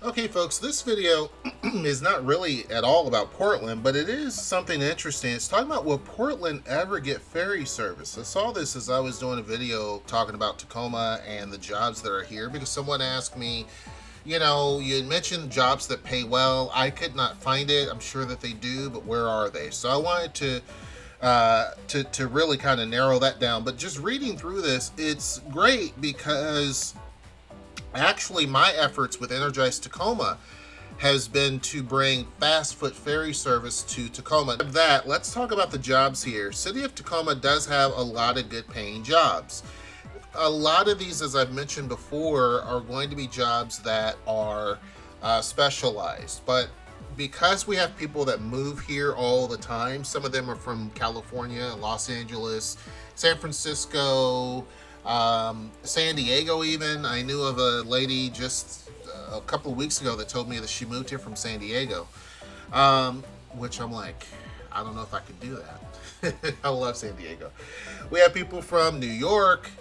Okay, folks, this video is not really at all about Portland, but it is something interesting. It's talking about, will Portland ever get ferry service? I saw this as I was doing a video talking about Tacoma and the jobs that are here because someone asked me, you had mentioned jobs that pay well. I could not find it. I'm sure that they do, but where are they? So I wanted to really kind of narrow that down. But just reading through this, it's great because actually my efforts with Energize Tacoma has been to bring fast foot ferry service to Tacoma. Of that, let's talk about the jobs here. City of Tacoma does have a lot of good paying jobs. A lot of these, as I've mentioned before, are going to be jobs that are specialized. But because we have people that move here all the time, some of them are from California, Los Angeles, San Francisco, San Diego even. I knew of a lady just a couple of weeks ago that told me that she moved here from San Diego, which I'm like, I don't know if I could do that. I love San Diego. We have people from New York,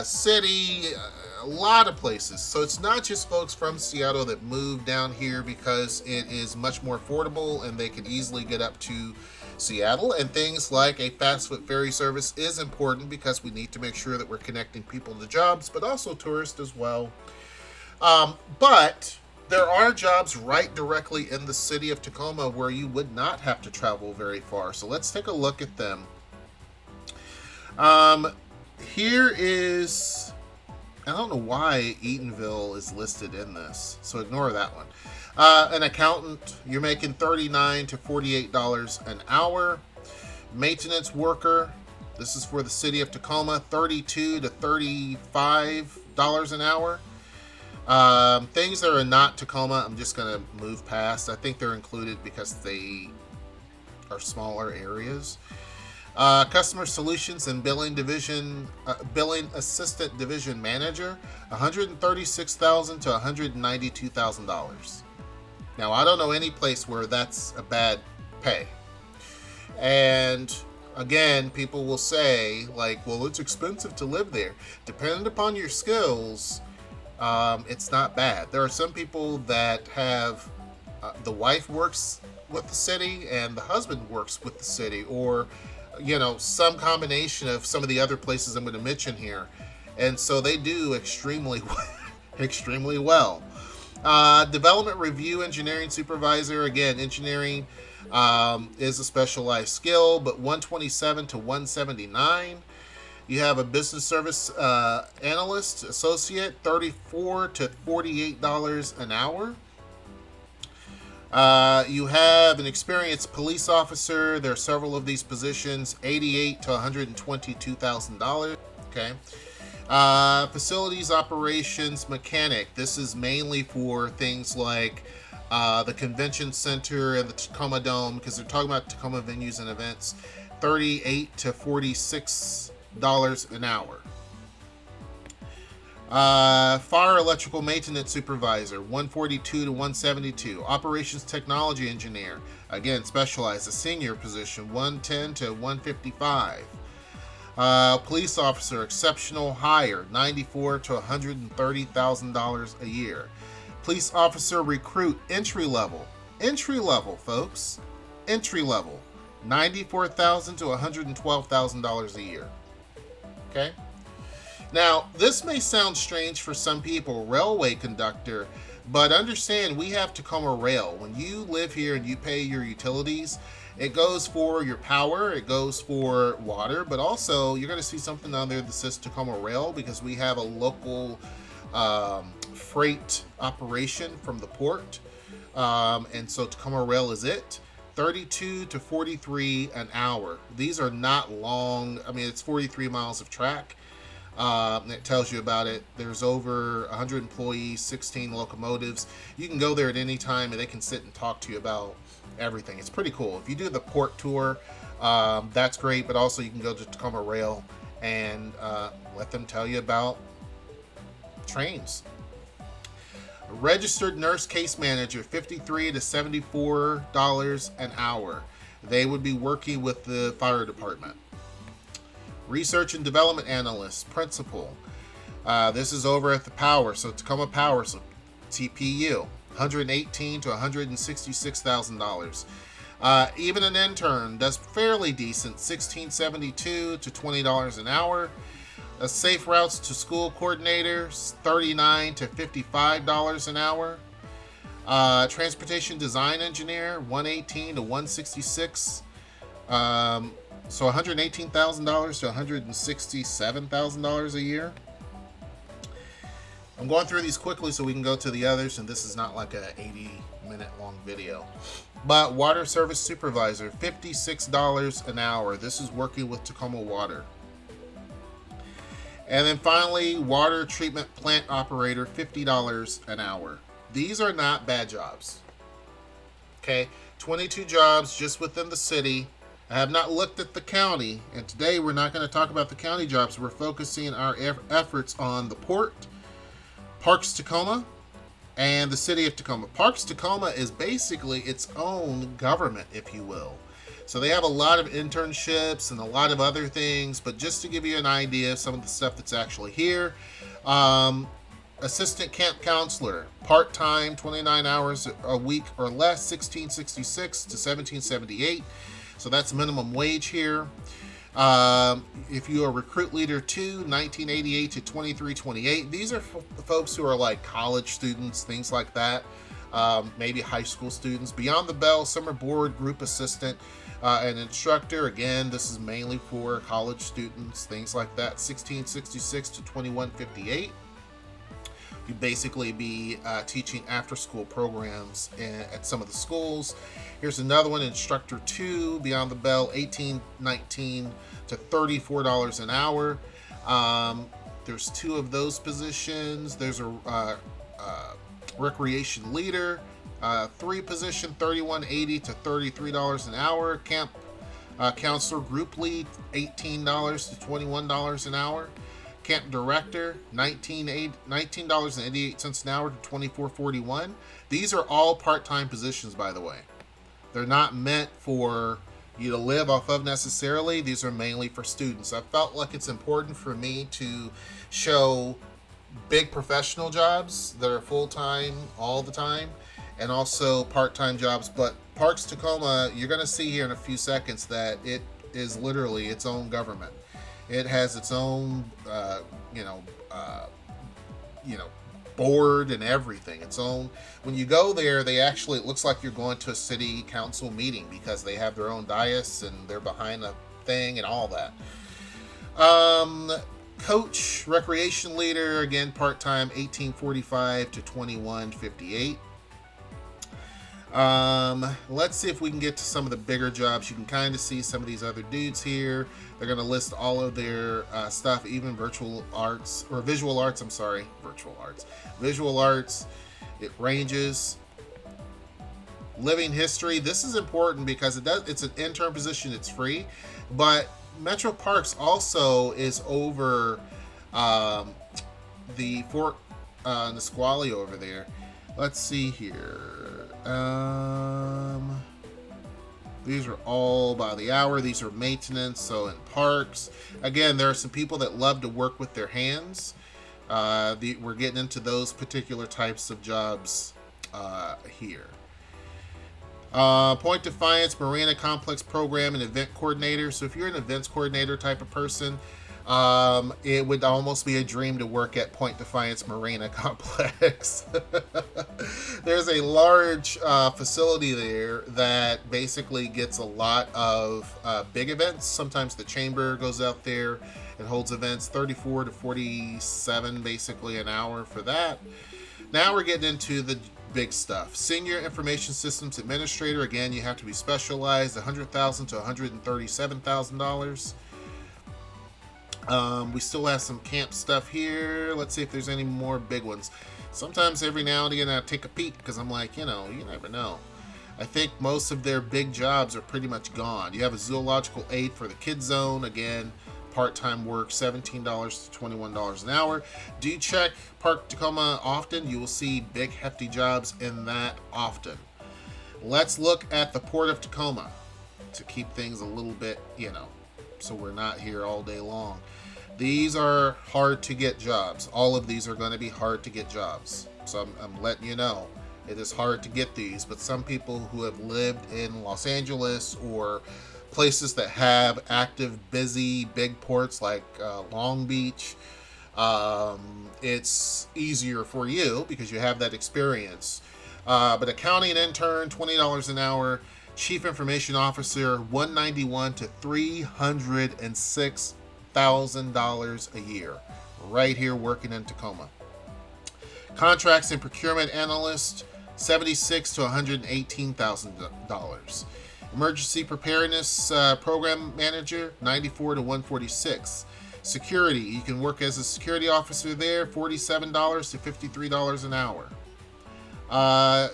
City, a lot of places. So it's not just folks from Seattle that move down here because it is much more affordable and they can easily get up to Seattle. And things like a fast food ferry service is important because we need to make sure that we're connecting people to jobs, but also tourists as well. But there are jobs right directly in the city of Tacoma where you would not have to travel very far. So let's take a look at them. Here is, I don't know why Eatonville is listed in this, so ignore that one. An accountant, you're making $39 to $48 an hour. Maintenance worker, this is for the city of Tacoma, $32 to $35 an hour. Things that are not Tacoma, I'm just going to move past. I think they're included because they are smaller areas. Customer Solutions and Billing Division, Billing Assistant Division Manager, $136,000 to $192,000. Now, I don't know any place where that's a bad pay. And again, people will say, like, well, it's expensive to live there. Depending upon your skills, it's not bad. There are some people that have the wife works with the city and the husband works with the city, or some combination of some of the other places I'm going to mention here, and so they do extremely extremely well. Development Review Engineering Supervisor, again, engineering is a specialized skill, but 127 to 179. You have a Business Service Analyst Associate, $34 to $48 an hour. You have an experienced police officer. There are several of these positions, $88 to $122,000. Okay. Facilities operations mechanic. This is mainly for things like the convention center and the Tacoma Dome, because they're talking about Tacoma venues and events. $38 to $46 an hour. Fire electrical maintenance supervisor, 142 to 172. Operations technology engineer, again specialized, a senior position, 110 to 155. Police officer, exceptional hire, $94 to $130,000 a year. Police officer recruit, entry level, folks, entry level, $94,000 to $112,000 a year. Okay. Now, this may sound strange for some people, railway conductor, but understand we have Tacoma Rail. When you live here and you pay your utilities, it goes for your power, it goes for water, but also you're going to see something on there that says Tacoma Rail because we have a local freight operation from the port, and so Tacoma Rail is it. 32 to 43 an hour. These are not long. I mean, it's 43 miles of track. It tells you about it. There's over 100 employees, 16 locomotives. You can go there at any time and they can sit and talk to you about everything. It's pretty cool. If you do the port tour, that's great, but also you can go to Tacoma Rail and let them tell you about trains. Registered nurse case manager, $53 to $74 an hour. They would be working with the fire department. Research and development analyst, principal. This is over at the Power, so Tacoma Power, so TPU. $118,000 to $166,000. Even an intern does fairly decent, $16.72 to $20 an hour. A safe routes to school coordinator, $39 to $55 an hour. Transportation design engineer, $118 to $166. So $118,000 to $167,000 a year. I'm going through these quickly so we can go to the others, and this is not like a 80-minute long video. But water service supervisor, $56 an hour. This is working with Tacoma Water. And then finally, water treatment plant operator, $50 an hour. These are not bad jobs. Okay, 22 jobs just within the city. I have not looked at the county, and today we're not going to talk about the county jobs. We're focusing our efforts on the port, Parks Tacoma, and the city of Tacoma. Parks Tacoma is basically its own government, if you will. So they have a lot of internships and a lot of other things, but just to give you an idea of some of the stuff that's actually here. Assistant camp counselor, part-time, 29 hours a week or less, $16.66 to $17.78. So that's minimum wage here. If you are recruit leader 2, $19.88 to $23.28. These are folks who are like college students, things like that. Maybe high school students. Beyond the Bell, summer board group assistant, an instructor. Again, this is mainly for college students, things like that. $16.66 to $21.58. You basically be teaching after-school programs at some of the schools. Here's another one, instructor 2, Beyond the Bell, $18.19 to $34 an hour. There's 2 of those positions. There's a recreation leader, 3 position, $31.80 to $33 an hour. Camp counselor group lead, $18 to $21 an hour. Camp director, $19.88 an hour to $24.41. These are all part-time positions, by the way. They're not meant for you to live off of necessarily. These are mainly for students. I felt like it's important for me to show big professional jobs that are full-time all the time, and also part-time jobs. But Parks Tacoma, you're going to see here in a few seconds that it is literally its own government. It has its own, board and everything. Its own. When you go there, they actually, it looks like you're going to a city council meeting because they have their own dais and they're behind a thing and all that. Coach, recreation leader, again part-time, $18.45 to $21.58. Let's see if we can get to some of the bigger jobs. You can kind of see some of these other dudes here. They're going to list all of their stuff, even visual arts. It ranges. Living history. This is important because it's an intern position. It's free, but Metro Parks also is over the Fort Nisqually over there. Let's see here. These are all by the hour. These are maintenance. So in parks, again, there are some people that love to work with their hands. We're getting into those particular types of jobs here. Point Defiance Marina Complex Program and Event Coordinator. So if you're an events coordinator type of person, it would almost be a dream to work at Point Defiance Marina Complex. There's a large facility there that basically gets a lot of big events. Sometimes the chamber goes out there and holds events, 34 to 47 basically an hour for that. Now we're getting into the big stuff. Senior Information Systems Administrator. Again, you have to be specialized, $100,000 to $137,000. We still have some camp stuff here. Let's see if there's any more big ones. Sometimes every now and again I take a peek because I'm like, you never know. I think most of their big jobs are pretty much gone. You have a zoological aide for the kids zone. Again, part-time work, $17 to $21 an hour. Do you check Park Tacoma often? You will see big hefty jobs in that often. Let's look at the Port of Tacoma to keep things a little bit, so we're not here all day long. These are hard to get jobs. All of these are going to be hard to get jobs. So I'm letting you know. It is hard to get these, but some people who have lived in Los Angeles or places that have active, busy, big ports like Long Beach, it's easier for you because you have that experience. But accounting intern, $20 an hour. Chief information officer, $191 to $306,000 a year. Right here working in Tacoma. Contracts and procurement analyst, $76,000 to $118,000. Emergency preparedness program manager, $94,000 to $146,000. Security, you can work as a security officer there, $47 to $53 an hour.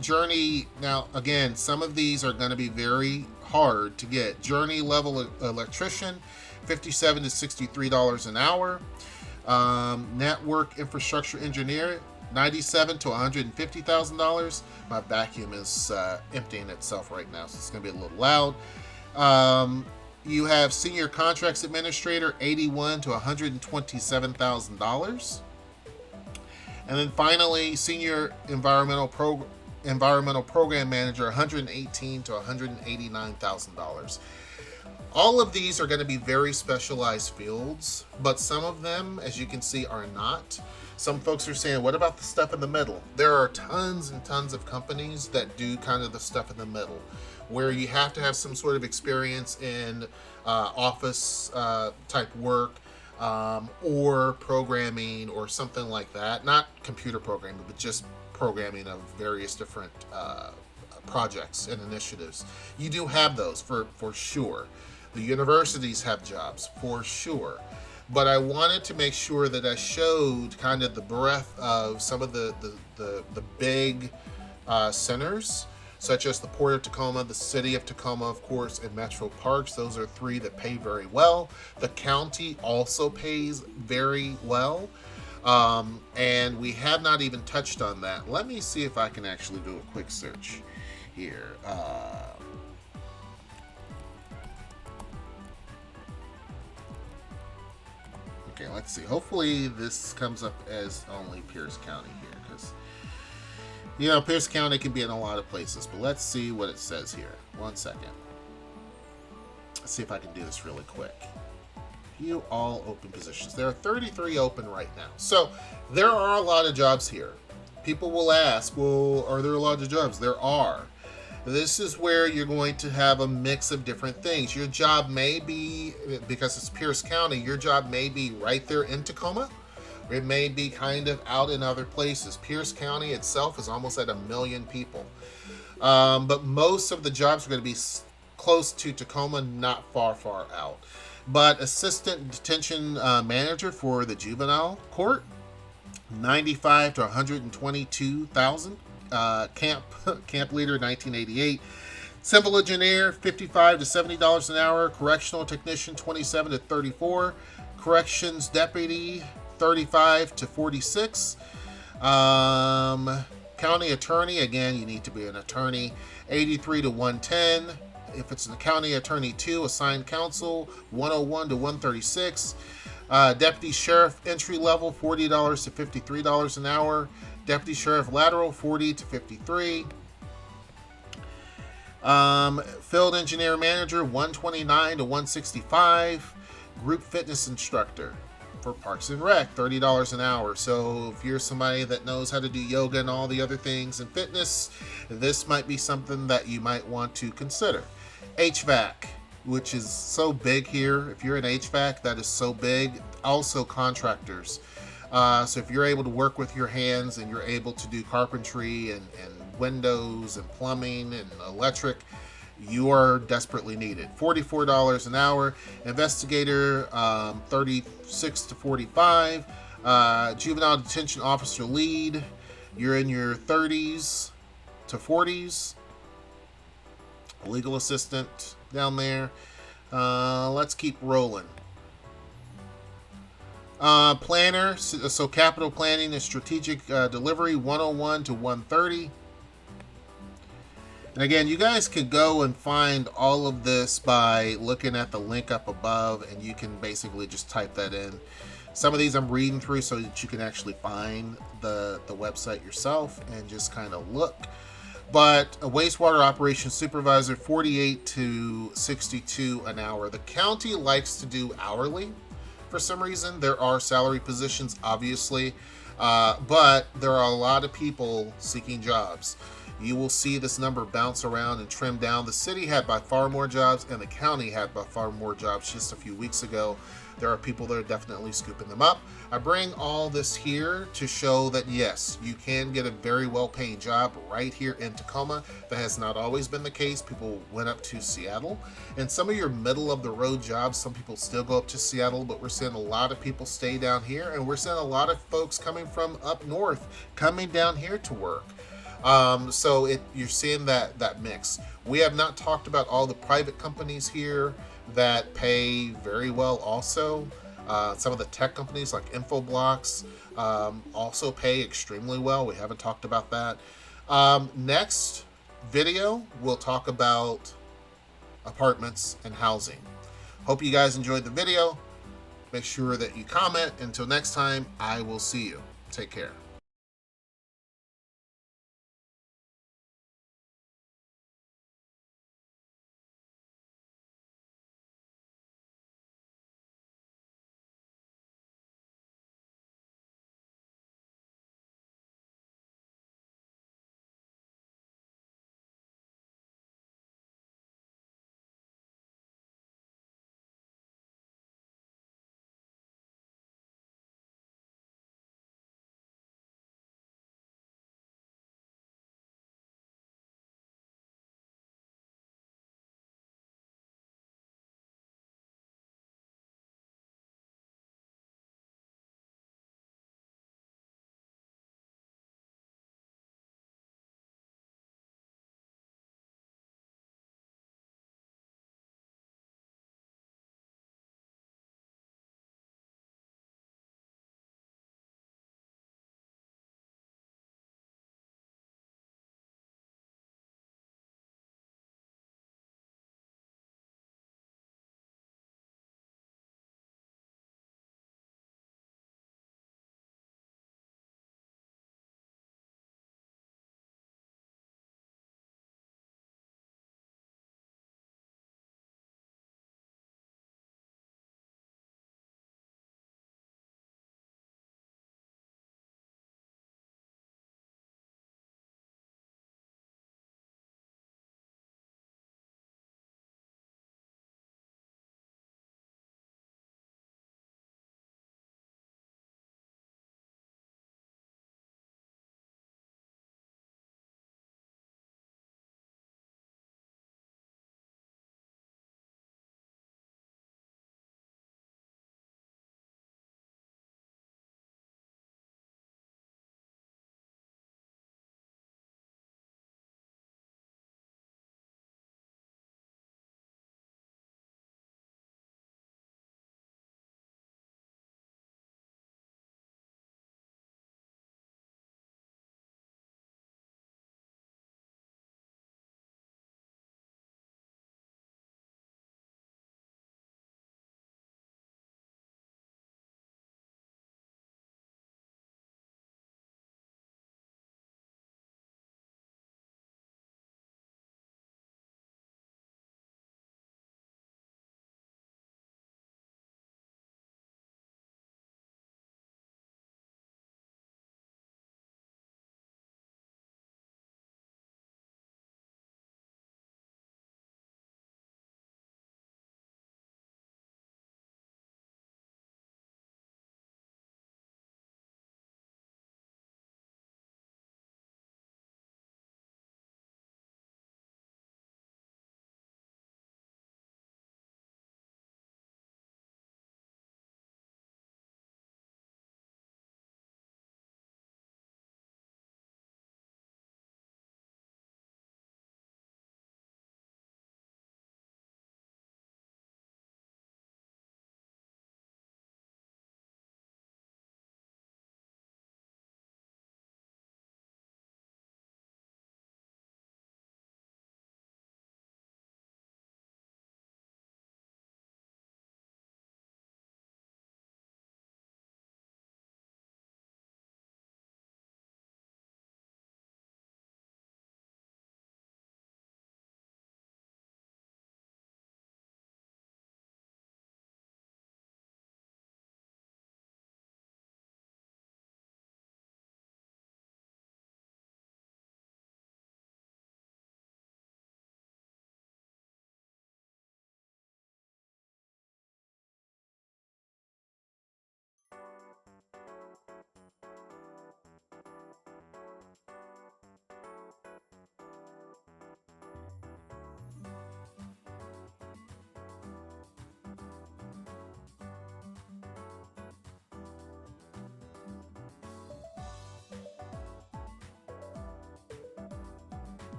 Journey, now again, some of these are going to be very hard to get. Journey level electrician, $57 to $63 an hour. Network infrastructure engineer, $97,000 to $150,000. My vacuum is emptying itself right now, so it's going to be a little loud. You have senior contracts administrator, $81,000 to $127,000. And then finally, senior environmental program manager, $118,000 to $189,000. All of these are going to be very specialized fields, but some of them, as you can see, are not. Some folks are saying, what about the stuff in the middle? There are tons and tons of companies that do kind of the stuff in the middle, where you have to have some sort of experience in office type work, or programming or something like that. Not computer programming, but just programming of various different projects and initiatives. You do have those for sure. The universities have jobs for sure. But I wanted to make sure that I showed kind of the breadth of some of the big centers, such as the Port of Tacoma, the City of Tacoma, of course, and Metro Parks. Those are three that pay very well. The county also pays very well. And we have not even touched on that. Let me see if I can actually do a quick search here. Okay, let's see. Hopefully this comes up as only Pierce County here, because Pierce County can be in a lot of places, but let's see what it says here. 1 second. Let's see if I can do this really quick. View all open positions. There are 33 open right now. So there are a lot of jobs here. People will ask, well, are there a lot of jobs? There are. This is where you're going to have a mix of different things. Your job may be, because it's Pierce County, your job may be right there in Tacoma. It may be kind of out in other places. Pierce County itself is almost at 1 million people. But most of the jobs are going to be close to Tacoma, not far out. But assistant detention manager for the juvenile court, $95,000 to $122,000. Camp leader, 1988. Civil engineer, $55 to $70 an hour. Correctional technician, 27 to 34. Corrections deputy, 35 to 46. County attorney, again, you need to be an attorney, 83 to 110. If it's a county attorney 2, assigned counsel, 101 to 136. Deputy sheriff entry level, $40 to $53 an hour. Deputy sheriff lateral, 40 to 53. Field engineer manager, 129 to 165. Group fitness instructor for Parks and Rec, $30 an hour. So if you're somebody that knows how to do yoga and all the other things in fitness, this might be something that you might want to consider. HVAC, which is so big here. If you're in HVAC, that is so big. Also contractors. So if you're able to work with your hands and you're able to do carpentry and windows and plumbing and electric, you are desperately needed. $44 an hour. Investigator, 36 to 45. Juvenile detention officer lead, you're in your 30s to 40s. Legal assistant down there. Let's keep rolling. Planner, so capital planning and strategic delivery, 101 to 130. And again, you guys can go and find all of this by looking at the link up above, and you can basically just type that in. Some of these I'm reading through so that you can actually find the website yourself and just kind of look. But a wastewater operations supervisor, 48 to 62 an hour. The county likes to do hourly for some reason. There are salary positions, obviously, but there are a lot of people seeking jobs. You will see this number bounce around and trim down. The city had by far more jobs, and the county had by far more jobs just a few weeks ago. There are people that are definitely scooping them up. I bring all this here to show that yes, you can get a very well-paying job right here in Tacoma. That has not always been the case. People went up to Seattle, and some of your middle-of-the-road jobs, some people still go up to Seattle, but we're seeing a lot of people stay down here, and we're seeing a lot of folks coming from up north coming down here to work. So you're seeing that mix. We have not talked about all the private companies here that pay very well also. Some of the tech companies like Infoblocks also pay extremely well. We haven't talked about that. Next video, we'll talk about apartments and housing. Hope you guys enjoyed the video. Make sure that you comment. Until next time, I will see you. Take care.